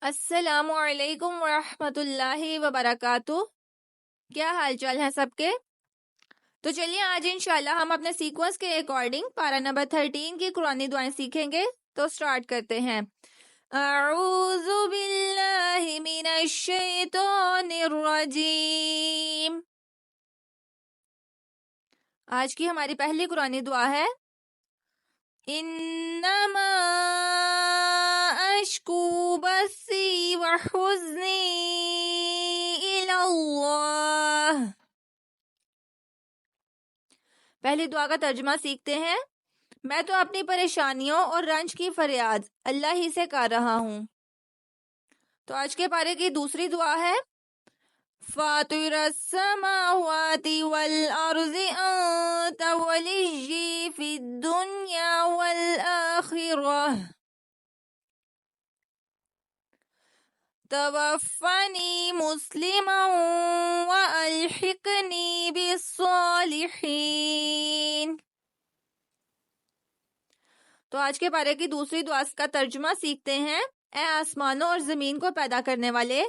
السلام علیکم ورحمۃ اللہ وبرکاتہ۔ کیا حال چال ہے سب کے؟ تو چلیے آج انشاءاللہ ہم اپنے سیکوینس کے اکارڈنگ پارہ نمبر 13 کی قرآنی دعائیں سیکھیں گے۔ تو سٹارٹ کرتے ہیں۔ اعوذ باللہ من الشیطان الرجیم۔ آج کی ہماری پہلی قرآنی دعا ہے انما اشکو بثی وحزنی الی اللہ۔ پہلی دعا کا ترجمہ سیکھتے ہیں۔ میں تو اپنی پریشانیوں اور رنج کی فریاد اللہ ہی سے کر رہا ہوں۔ تو آج کے پارے کی دوسری دعا ہے فاطر السماوات والارض انت ولی فی الدنیا والآخرہ توفنی مسلما والحقنی بالصالحین۔ تو آج کے پارے کی دوسری دعا کا ترجمہ سیکھتے ہیں۔ اے آسمانوں اور زمین کو پیدا کرنے والے،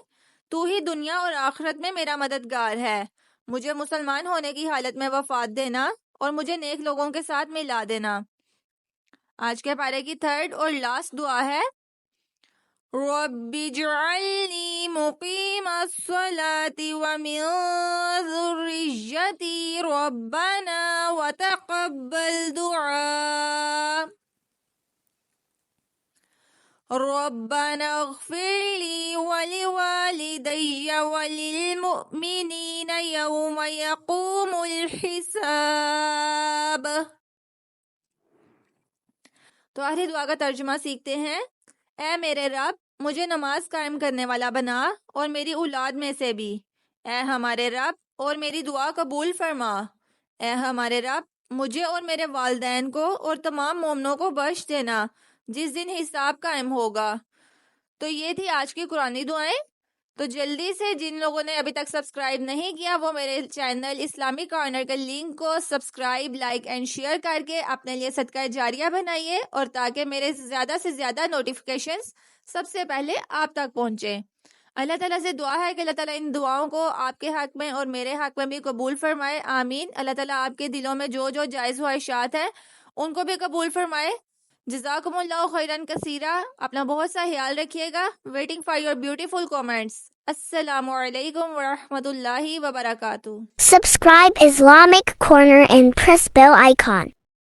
تو ہی دنیا اور آخرت میں میرا مددگار ہے۔ مجھے مسلمان ہونے کی حالت میں وفات دینا اور مجھے نیک لوگوں کے ساتھ ملا دینا۔ آج کے پارے کی تھرڈ اور لاسٹ دعا ہے رب اجعلنی مقیم الصلاة ومن ذریتی ربنا وتقبل دعاء ربنا اغفر لی ولوالدی وللمؤمنین یوم یقوم الحساب۔ تو آخری دعا کا ترجمہ سیکھتے ہیں۔ اے میرے رب، مجھے نماز قائم کرنے والا بنا اور میری اولاد میں سے بھی۔ اے ہمارے رب، اور میری دعا قبول فرما۔ اے ہمارے رب، مجھے اور میرے والدین کو اور تمام مومنوں کو بخش دینا جس دن حساب قائم ہوگا۔ تو یہ تھی آج کی قرآنی دعائیں۔ تو جلدی سے جن لوگوں نے ابھی تک سبسکرائب نہیں کیا وہ میرے چینل اسلامی کارنر کے لنک کو سبسکرائب، لائک اینڈ شیئر کر کے اپنے لیے صدقہ جاریہ بنائیے، اور تاکہ میرے زیادہ سے زیادہ نوٹیفیکیشنز سب سے پہلے آپ تک پہنچیں۔ اللہ تعالیٰ سے دعا ہے کہ اللہ تعالیٰ ان دعاؤں کو آپ کے حق میں اور میرے حق میں بھی قبول فرمائے، آمین۔ اللہ تعالیٰ آپ کے دلوں میں جو جو جائز خواہشات ہیں ان کو بھی قبول فرمائے۔ جزاکم اللہ خیرن کثیرا۔ اپنا بہت سا خیال رکھیے گا۔ Waiting for your beautiful comments. السلام علیکم ورحمۃ اللہ وبرکاتہ۔ Subscribe Islamic Corner and press bell icon.